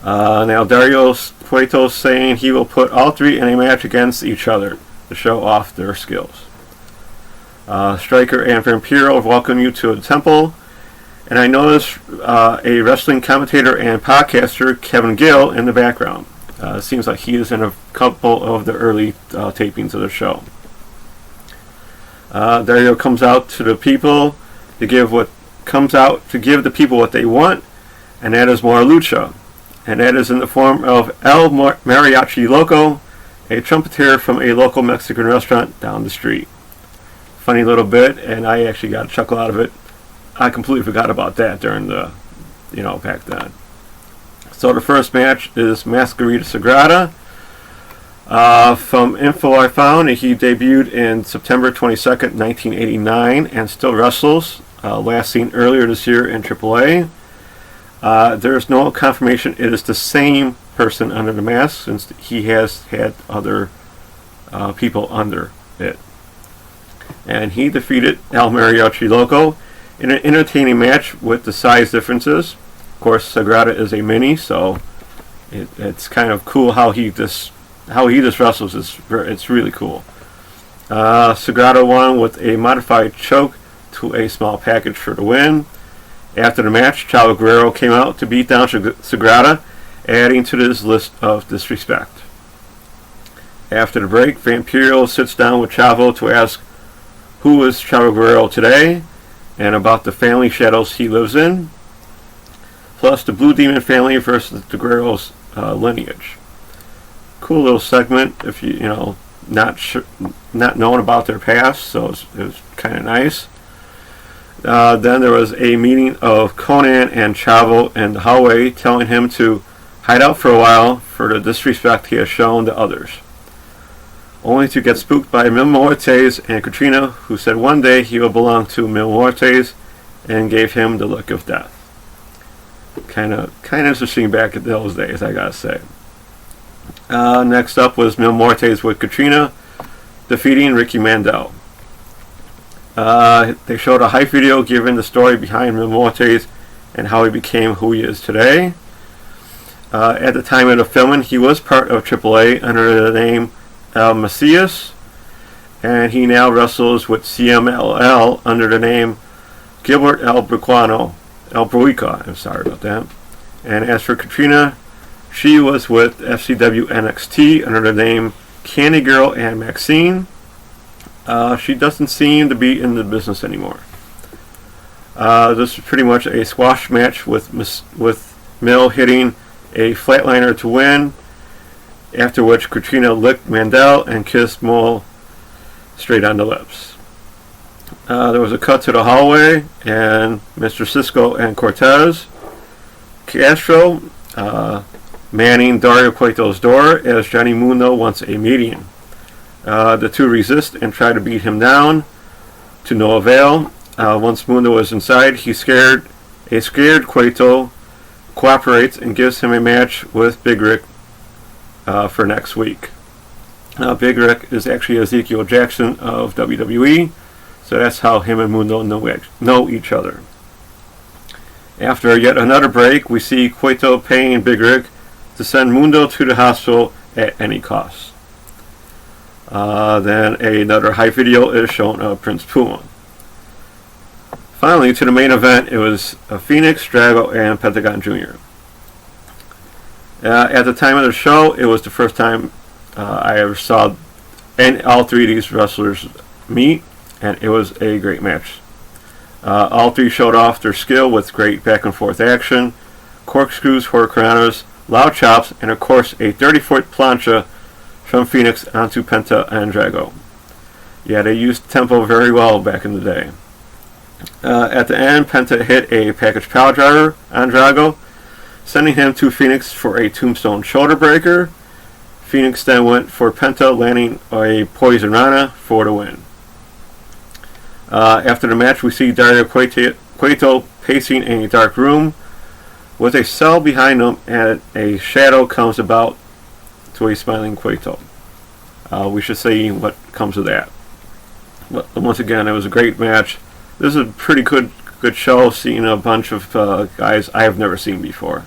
Now Dario Cueto's saying he will put all three in a match against each other to show off their skills. Striker and Vampiro welcome you to the temple. And I noticed a wrestling commentator and podcaster, Kevin Gill, in the background. It seems like he is in a couple of the early tapings of the show. Dario comes out to the people to give the people what they want, and that is more lucha. And that is in the form of El Mariachi Loco, a trumpeter from a local Mexican restaurant down the street. Funny little bit, and I actually got a chuckle out of it. I completely forgot about that during the, back then. So the first match is Masquerita Sagrada. From info I found, he debuted in September 22nd, 1989, and still wrestles, last seen earlier this year in AAA. There is no confirmation it is the same person under the mask, since he has had other people under it. And he defeated El Mariachi Loco in an entertaining match with the size differences. Of course, Sagrada is a mini, so it's kind of cool how he just wrestles. It's really cool. Sagrada won with a modified choke to a small package for the win. After the match, Chavo Guerrero came out to beat down Sagrada, adding to this list of disrespect. After the break, Vampiro sits down with Chavo to ask who is Chavo Guerrero today, and about the family shadows he lives in, plus the Blue Demon family versus the Guerrero's lineage. Cool little segment if not knowing about their past, so it was kind of nice. Then there was a meeting of Conan and Chavo in the hallway, telling him to hide out for a while for the disrespect he has shown to others, only to get spooked by Mil Muertes and Katrina, who said one day he will belong to Mil Muertes, and gave him the look of death. Kind of interesting back in those days, I gotta say. Next up was Mil Muertes with Katrina, defeating Ricky Mandel. They showed a hype video giving the story behind Mil Muertes and how he became who he is today. At the time of the filming, he was part of AAA under the name El Macias, and he now wrestles with CMLL under the name Gilbert El Bruica. I'm sorry about that. And as for Katrina, She was with FCW NXT under the name Candy Girl and Maxine. She doesn't seem to be in the business anymore. This is pretty much a squash match with Mill hitting a flatliner to win, after which Katrina licked Mandel and kissed Mole straight on the lips. There was a cut to the hallway, and Mr. Cisco and Cortez Castro manning Dario Cueto's door as Johnny Mundo wants a meeting. The two resist and try to beat him down, to no avail. Once Mundo is inside, a scared Cueto cooperates and gives him a match with Big Rick for next week. Big Rick is actually Ezekiel Jackson of WWE, so that's how him and Mundo know each other. After yet another break, we see Cueto paying Big Rick to send Mundo to the hospital at any cost. Then another hype video is shown of Prince Puma. Finally, to the main event, it was Phoenix, Drago, and Pentagon Jr. At the time of the show, it was the first time I ever saw all three of these wrestlers meet, and it was a great match. All three showed off their skill with great back and forth action, corkscrews, hurricanranas, loud chops, and of course a 30-foot plancha from Phoenix onto Penta and Drago. Yeah, they used tempo very well back in the day. At the end, Penta hit a package power driver on Drago, sending him to Phoenix for a tombstone shoulder breaker. Phoenix then went for Penta, landing a poison rana for the win. After the match, we see Dario Cueto pacing in a dark room with a cell behind him, and a shadow comes about to a smiling Cueto. We should see what comes of that. But once again, it was a great match. This is a pretty good show, seeing a bunch of guys I have never seen before.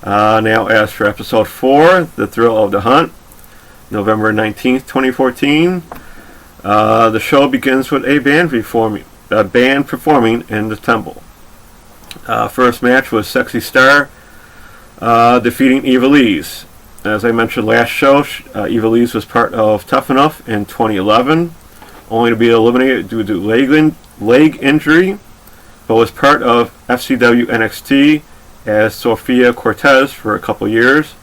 Now, as for episode 4, The Thrill of the Hunt, November 19th, 2014, the show begins with a band performing in the temple. First match was Sexy Star defeating Ivelisse. As I mentioned last show, Ivelisse was part of Tough Enough in 2011, only to be eliminated due to leg injury, but was part of FCW NXT as Sofia Cortez for a couple years.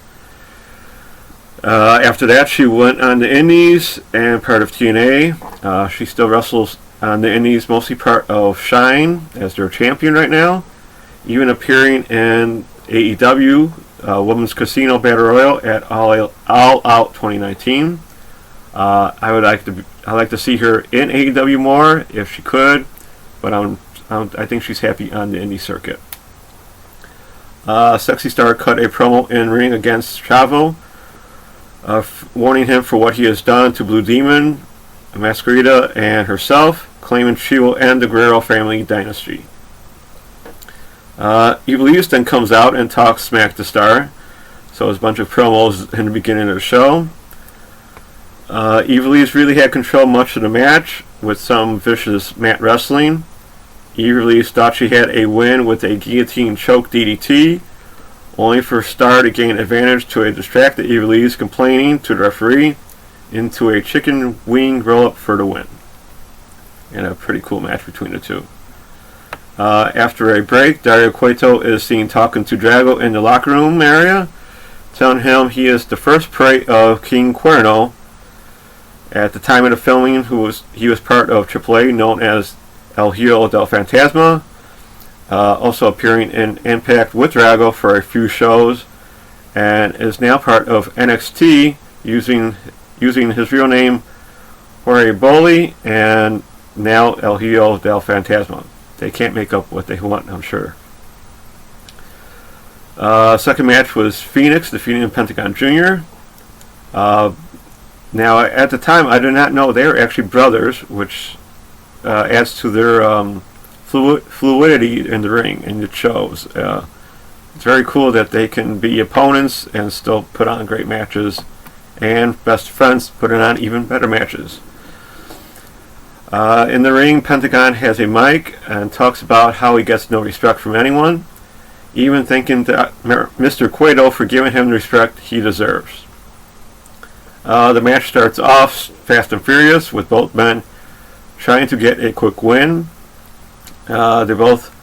After that, she went on the Indies and part of TNA. She still wrestles on the Indies, mostly part of Shine as their champion right now, even appearing in AEW Women's Casino Battle Royal at All Out 2019. I'd like to see her in AEW more if she could, but I think she's happy on the indie circuit. Sexy Star cut a promo in ring against Chavo, warning him for what he has done to Blue Demon, Masquerita, and herself, claiming she will end the Guerrero family dynasty. Ivelisse then comes out and talks smack to Star, so there's a bunch of promos in the beginning of the show. Ivelisse really had control much of the match, with some vicious mat wrestling. Ivelisse thought she had a win with a guillotine choke DDT, only for Star to gain advantage to a distracted Ivelisse complaining to the referee into a chicken wing roll-up for the win. And a pretty cool match between the two. After a break, Dario Cueto is seen talking to Drago in the locker room area, telling him he is the first prey of King Cuerno. At the time of the filming, he was part of AAA, known as El Hijo del Fantasma, also appearing in Impact with Drago for a few shows, and is now part of NXT, using his real name Jorge Bolli, and now El Hijo del Fantasma. They can't make up what they want, I'm sure. Second match was Phoenix defeating Pentagon Jr. Now, at the time, I did not know they were actually brothers, which adds to their fluidity in the ring, and it shows. It's very cool that they can be opponents and still put on great matches, and best friends putting on even better matches. In the ring, Pentagon has a mic and talks about how he gets no respect from anyone. even thanking Mr. Cueto for giving him the respect he deserves. The match starts off fast and furious with both men trying to get a quick win. They're both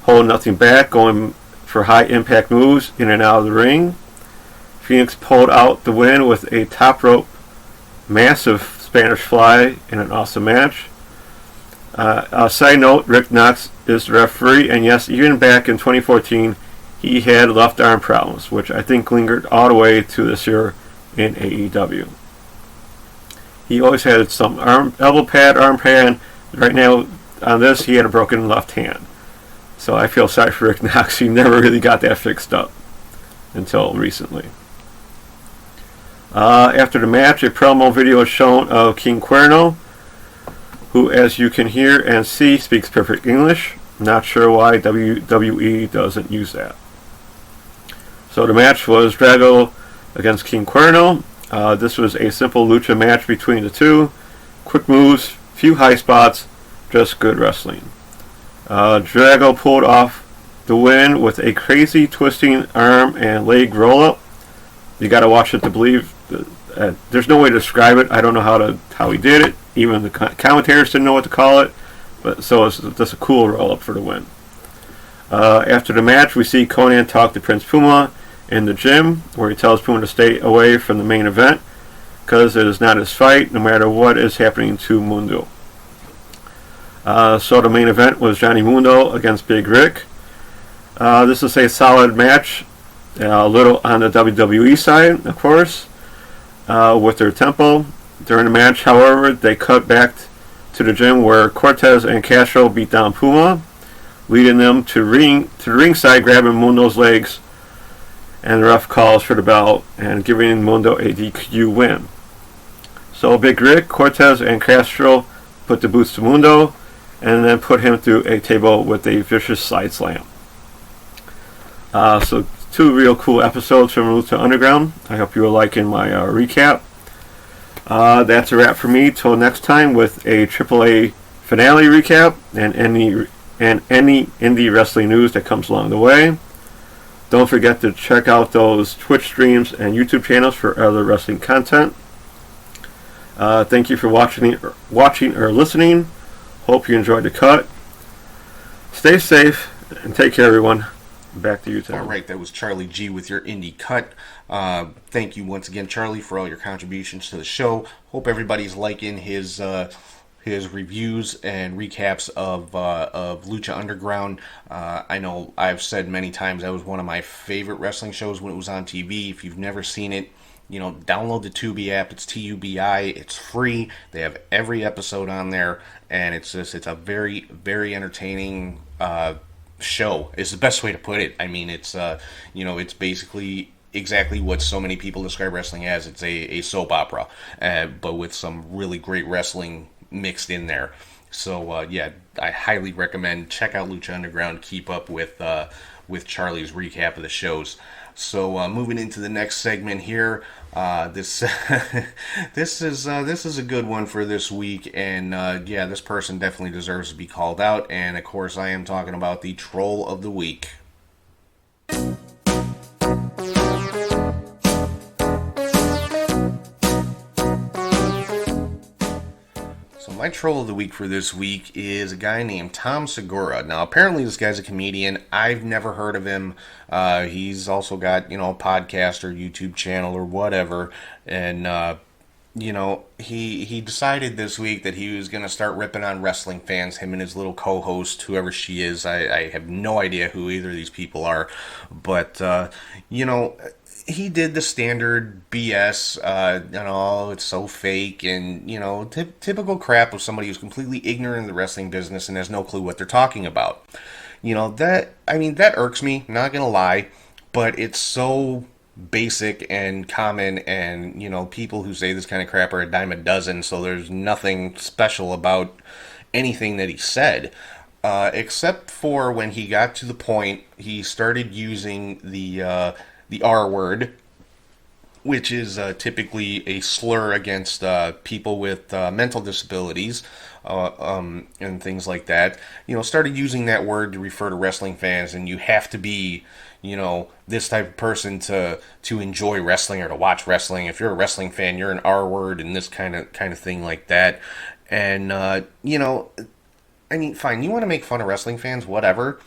holding nothing back, going for high impact moves in and out of the ring. Phoenix pulled out the win with a top rope massive Spanish fly in an awesome match. A side note, Rick Knox is the referee, and yes, even back in 2014, he had left arm problems, which I think lingered all the way to this year in AEW. He always had some elbow pad, arm pad. Right now, on this, he had a broken left hand. So I feel sorry for Rick Knox. He never really got that fixed up until recently. After the match, a promo video is shown of King Cuerno, who, as you can hear and see, speaks perfect English. Not sure why WWE doesn't use that. So the match was Drago against King Cuerno. This was a simple lucha match between the two. Quick moves, few high spots, just good wrestling. Drago pulled off the win with a crazy twisting arm and leg roll-up. You got to watch it to believe. There's no way to describe it. I don't know how he did it. Even the commentators didn't know what to call it. But so it's just a cool roll-up for the win. After the match, we see Conan talk to Prince Puma in the gym, where he tells Puma to stay away from the main event because it is not his fight, no matter what is happening to Mundo. So the main event was Johnny Mundo against Big Rick. This is a solid match, a little on the WWE side, of course, with their tempo. During the match, however, they cut back to the gym where Cortez and Castro beat down Puma, leading them to the ringside, grabbing Mundo's legs, and the ref calls for the bell and giving Mundo a DQ win. So Big Rick, Cortez, and Castro put the boots to Mundo and then put him through a table with a vicious side slam. So two real cool episodes from Lucha Underground. I hope you are liking my recap. That's a wrap for me. Till next time with a AAA finale recap and any indie wrestling news that comes along the way. Don't forget to check out those Twitch streams and YouTube channels for other wrestling content. Thank you for watching or listening. Hope you enjoyed the cut. Stay safe and take care, everyone. Back to you, Tim. All right, that was Charlie G with your indie cut. Thank you once again, Charlie, for all your contributions to the show. Hope everybody's liking his reviews and recaps of Lucha Underground. I know I've said many times that was one of my favorite wrestling shows when it was on TV. If you've never seen it, download the Tubi app. It's TUBI. It's free. They have every episode on there, and it's a very, very entertaining show. Is the best way to put it. I mean, it's it's basically exactly what so many people describe wrestling as. It's a soap opera, but with some really great wrestling mixed in there. So I highly recommend check out Lucha Underground. Keep up with Charlie's recap of the shows. So moving into the next segment here, this is a good one for this week, and this person definitely deserves to be called out. And of course, I am talking about the Troll of the Week. My troll of the week for this week is a guy named Tom Segura. Now, apparently this guy's a comedian. I've never heard of him. He's also got, a podcast or YouTube channel or whatever. And, he decided this week that he was going to start ripping on wrestling fans, him and his little co-host, whoever she is. I have no idea who either of these people are. But, he did the standard BS, it's so fake, and, typical crap of somebody who's completely ignorant of the wrestling business and has no clue what they're talking about. That irks me, not gonna lie, but it's so basic and common, and, people who say this kind of crap are a dime a dozen, so there's nothing special about anything that he said. Except for when he got to the point, he started using the R word, which is typically a slur against people with mental disabilities. and things like that, started using that word to refer to wrestling fans, and you have to be, this type of person to enjoy wrestling or to watch wrestling. If you're a wrestling fan, you're an R word and this kind of thing like that. And I mean, fine, you want to make fun of wrestling fans, whatever.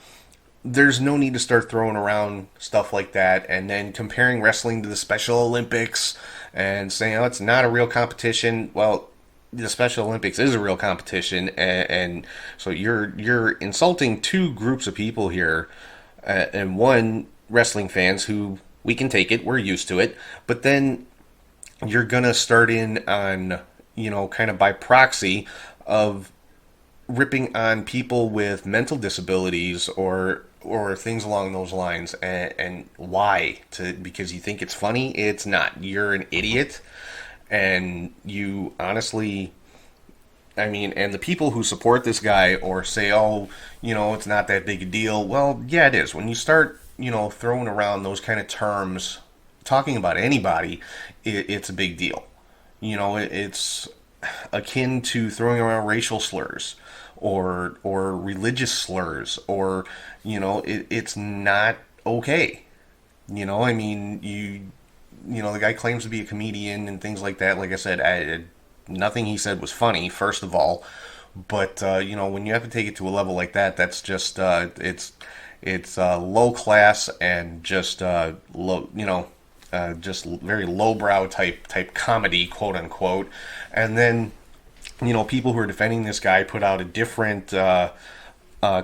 There's no need to start throwing around stuff like that and then comparing wrestling to the Special Olympics and saying, oh, it's not a real competition. Well, the Special Olympics is a real competition, and so you're insulting two groups of people here, and one, wrestling fans, who we can take it, we're used to it, but then you're gonna start in on, kind of by proxy of ripping on people with mental disabilities or things along those lines, and why? Because you think it's funny? It's not. You're an idiot, and you honestly, I mean, and the people who support this guy or say, oh, it's not that big a deal. Well, yeah, it is. When you start, throwing around those kind of terms, talking about anybody, it's a big deal. It's akin to throwing around racial slurs or religious slurs, or it's not okay. I mean, the guy claims to be a comedian and things like that. Like I said, nothing he said was funny, first of all, but when you have to take it to a level like that, that's just it's low class and just low, just very lowbrow type comedy, quote unquote. And then people who are defending this guy put out a different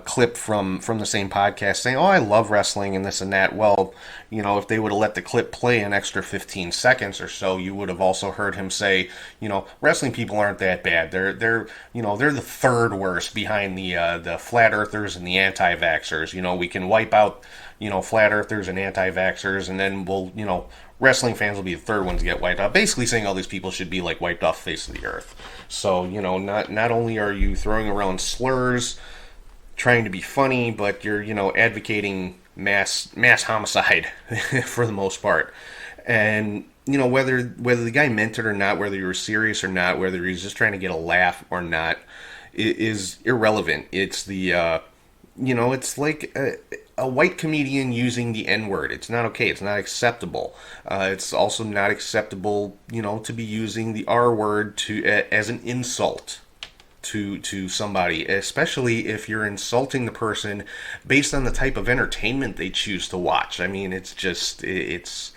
clip from the same podcast saying, oh, I love wrestling and this and that. Well, if they would have let the clip play an extra 15 seconds or so, you would have also heard him say, wrestling people aren't that bad. They're the third worst behind the flat earthers and the anti-vaxxers. We can wipe out, flat earthers and anti-vaxxers, and then we'll, wrestling fans will be the third ones to get wiped out. Basically saying all these people should be like wiped off the face of the earth. So, not only are you throwing around slurs, trying to be funny, but you're, advocating mass homicide for the most part. And, whether the guy meant it or not, whether you were serious or not, whether he's just trying to get a laugh or not, is irrelevant. It's the, it's like a white comedian using the N-word. It's not okay. It's not acceptable. It's also not acceptable, to be using the R-word as an insult to somebody, especially if you're insulting the person based on the type of entertainment they choose to watch. I mean, it's just just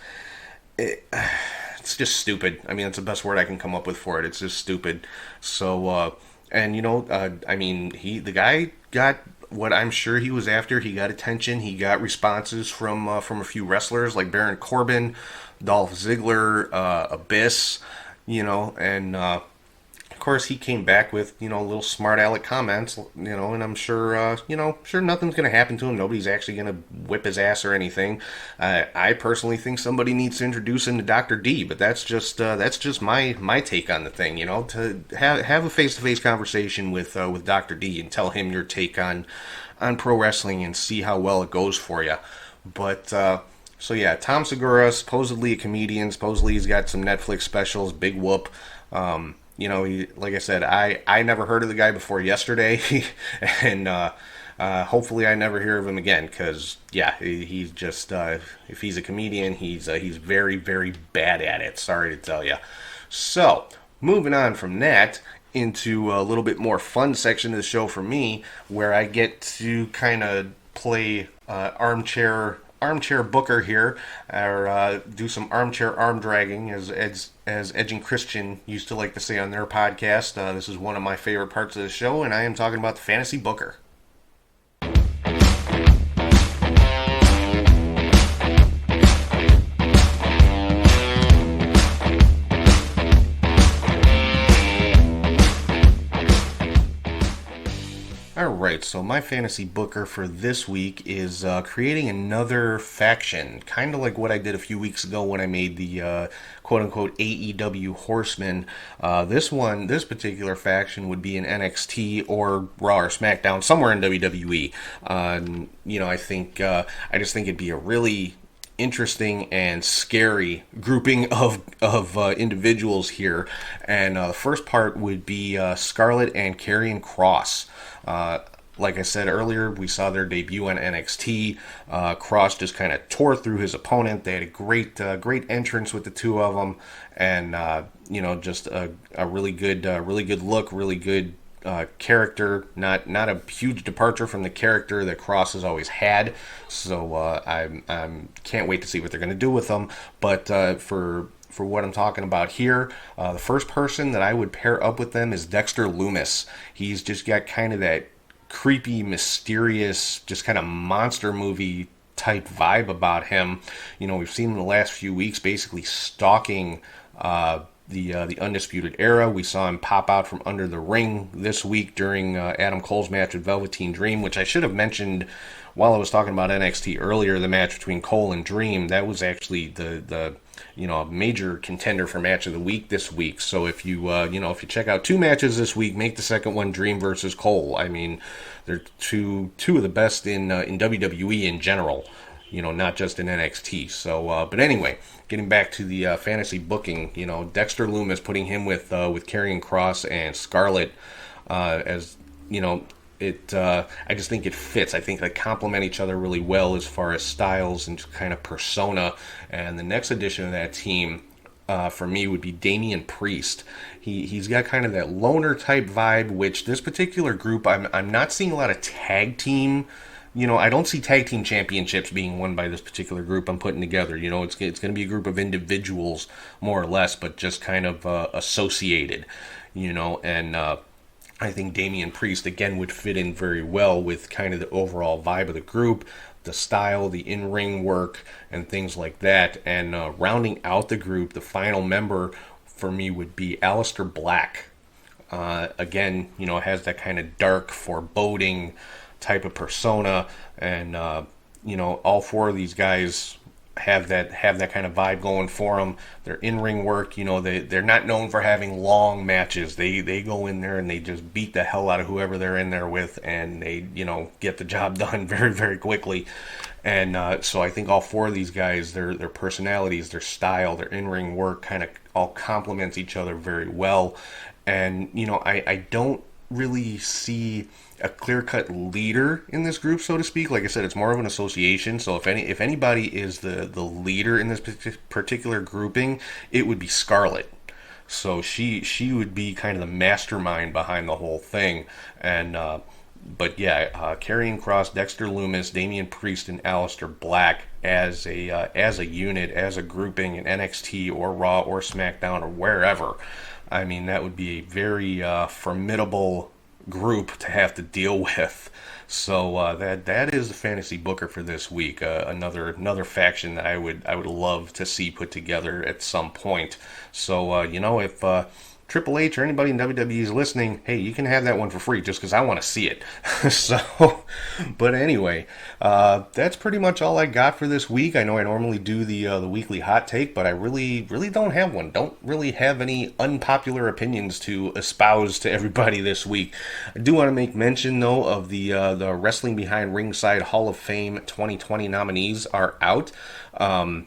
stupid. I mean, that's the best word I can come up with for it. It's just stupid. So, I mean, the guy got what I'm sure he was after. He got attention. He got responses from a few wrestlers like Baron Corbin, Dolph Ziggler, Abyss, and of course he came back with little smart aleck comments, and I'm sure sure nothing's gonna happen to him. Nobody's actually gonna whip his ass or anything. I personally think somebody needs to introduce him to Dr. D, but that's just my take on the thing. To have a face-to-face conversation with Dr. D and tell him your take on pro wrestling and see how well it goes for you. But so yeah, Tom Segura, supposedly a comedian, supposedly he's got some Netflix specials, big whoop. Like I said, I never heard of the guy before yesterday, and hopefully I never hear of him again, because, yeah, he's just, if he's a comedian, he's very, very bad at it, sorry to tell you. So, moving on from that into a little bit more fun section of the show for me, where I get to kind of play armchair booker here, or do some armchair arm dragging, as Edge and Christian used to like to say on their podcast. This is one of my favorite parts of the show, and I am talking about the fantasy booker. Alright, so my fantasy booker for this week is creating another faction, kind of like what I did a few weeks ago when I made the quote-unquote AEW Horsemen. This particular faction would be in NXT or Raw or SmackDown, somewhere in WWE. I just think it'd be a really interesting and scary grouping of individuals here. And the first part would be Scarlett and Karrion Kross. Like I said earlier, we saw their debut on NXT. Cross just kind of tore through his opponent. They had a great entrance with the two of them, and just a really good look, really good character. Not a huge departure from the character that Cross has always had. So I'm can't wait to see what they're going to do with them. But for what I'm talking about here, the first person that I would pair up with them is Dexter Lumis. He's just got kind of that creepy, mysterious, just kind of monster movie type vibe about him. We've seen him in the last few weeks basically stalking the Undisputed Era. We saw him pop out from under the ring this week during Adam Cole's match with Velveteen Dream, which I should have mentioned while I was talking about NXT earlier. The match between Cole and Dream, that was actually the major contender for match of the week this week. So if you check out two matches this week, make the second one Dream versus Cole. I mean, they're two of the best in WWE in general, not just in NXT. So, but anyway, getting back to the fantasy booking, Dexter Lumis, putting him with Karrion Kross and Scarlett, as I just think it fits. I think they complement each other really well as far as styles and kind of persona. And the next addition of that team, for me, would be Damian Priest. He's got kind of that loner type vibe, which this particular group, I'm not seeing a lot of tag team. I don't see tag team championships being won by this particular group I'm putting together. It's going to be a group of individuals, more or less, but just kind of associated, and I think Damian Priest, again, would fit in very well with kind of the overall vibe of the group, the style, the in-ring work, and things like that. And rounding out the group, the final member for me would be Aleister Black. Again, has that kind of dark, foreboding type of persona, and all four of these guys have that kind of vibe going for them. Their in-ring work, they're not known for having long matches. They go in there and they just beat the hell out of whoever they're in there with, and they get the job done very, very quickly. And so I think all four of these guys, their personalities, their style, their in-ring work kind of all complements each other very well. And I don't really see a clear-cut leader in this group, so to speak. Like I said, it's more of an association. So if anybody is the leader in this particular grouping, it would be Scarlett. So she would be kind of the mastermind behind the whole thing. And but yeah, Karrion Kross, Dexter Lumis, Damian Priest, and Aleister Black as a unit, as a grouping in NXT or Raw or SmackDown or wherever. I mean, that would be a very formidable group to have to deal with. So that is the fantasy booker for this week. Another faction that I would love to see put together at some point. So if Triple H or anybody in WWE is listening, hey, you can have that one for free just because I want to see it. So, but anyway, that's pretty much all I got for this week. I know I normally do the weekly hot take, but I really don't have one. Don't really have any unpopular opinions to espouse to everybody this week. I do want to make mention, though, of the Wrestling Behind Ringside Hall of Fame 2020 nominees are out. Of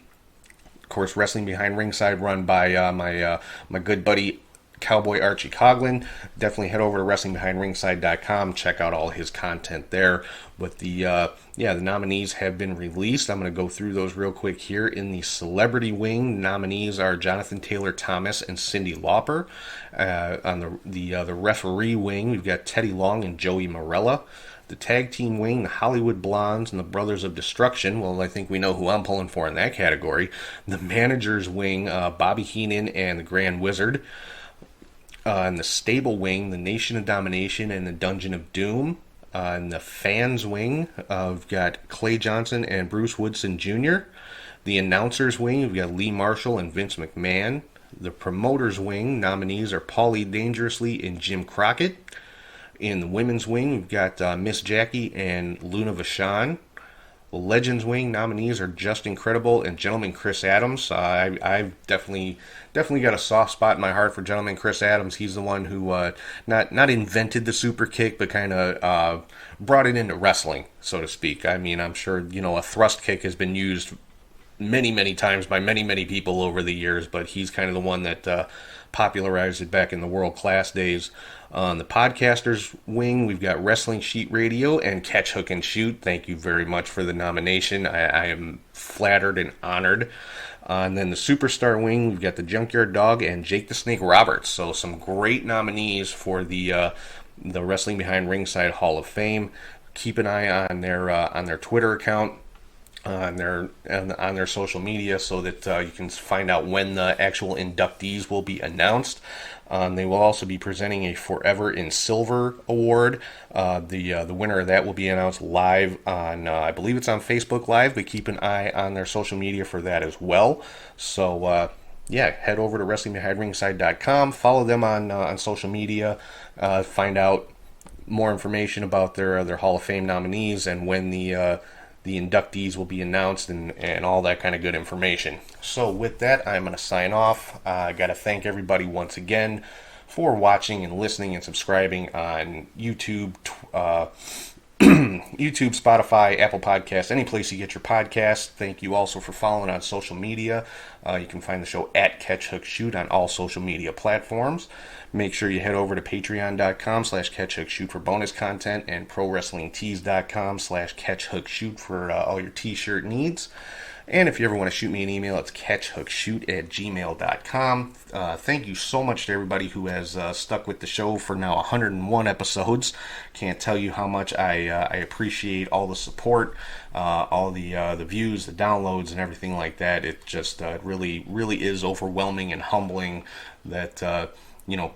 course, Wrestling Behind Ringside, run by my good buddy Cowboy Archie Coughlin. Definitely head over to WrestlingBehindRingside.com, check out all his content there. But the nominees have been released. I'm going to go through those real quick here. In the celebrity wing, the nominees are Jonathan Taylor Thomas and Cyndi Lauper. On the referee wing, we've got Teddy Long and Joey Marella. The tag team wing, the Hollywood Blondes and the Brothers of Destruction. Well, I think we know who I'm pulling for in that category. The managers wing, Bobby Heenan and the Grand Wizard. In the stable wing, the Nation of Domination and the Dungeon of Doom. In the fans wing, we've got Clay Johnson and Bruce Woodson Jr. The announcers wing, we've got Lee Marshall and Vince McMahon. The promoters wing, nominees are Paulie Dangerously and Jim Crockett. In the women's wing, we've got Miss Jackie and Luna Vachon. The Legends wing nominees are Justin Credible and Gentleman Chris Adams. I've definitely got a soft spot in my heart for Gentleman Chris Adams. He's the one who not invented the super kick, but kind of brought it into wrestling, so to speak. I mean, I'm sure a thrust kick has been used many times by many people over the years, but he's kind of the one that popularized it back in the world class days. On the podcasters wing, we've got Wrestling Sheet Radio and Catch, Hook, and Shoot. Thank you very much for the nomination. I am flattered and honored. And then the Superstar wing, we've got the Junkyard Dog and Jake the Snake Roberts. So some great nominees for the Wrestling Behind Ringside Hall of Fame. Keep an eye on their Twitter account, on their social media, so that you can find out when the actual inductees will be announced. They will also be presenting a Forever in Silver award. The winner of that will be announced live on, I believe it's on Facebook Live, but keep an eye on their social media for that as well. So head over to WrestlingBehindRingside.com, follow them on social media, find out more information about their Hall of Fame nominees and when the inductees will be announced and all that kind of good information. So with that, I'm going to sign off. I got to thank everybody once again for watching and listening and subscribing on YouTube, YouTube, Spotify, Apple Podcasts, any place you get your podcasts. Thank you also for following on social media. You can find the show at Catch, Hook, Shoot on all social media platforms. Make sure you head over to patreon.com/catchhookshoot for bonus content and prowrestlingtees.com/catchhookshoot for all your t-shirt needs. And if you ever want to shoot me an email, it's catchhookshoot@gmail.com. Thank you so much to everybody who has stuck with the show for now 101 episodes. Can't tell you how much I appreciate all the support, all the views, the downloads, and everything like that. It just really is overwhelming and humbling that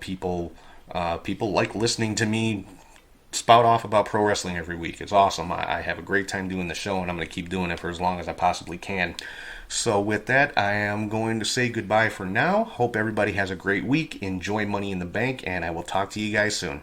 people like listening to me spout off about pro wrestling every week. It's awesome. I have a great time doing the show, and I'm going to keep doing it for as long as I possibly can. So with that, I am going to say goodbye for now. Hope everybody has a great week. Enjoy Money in the Bank, and I will talk to you guys soon.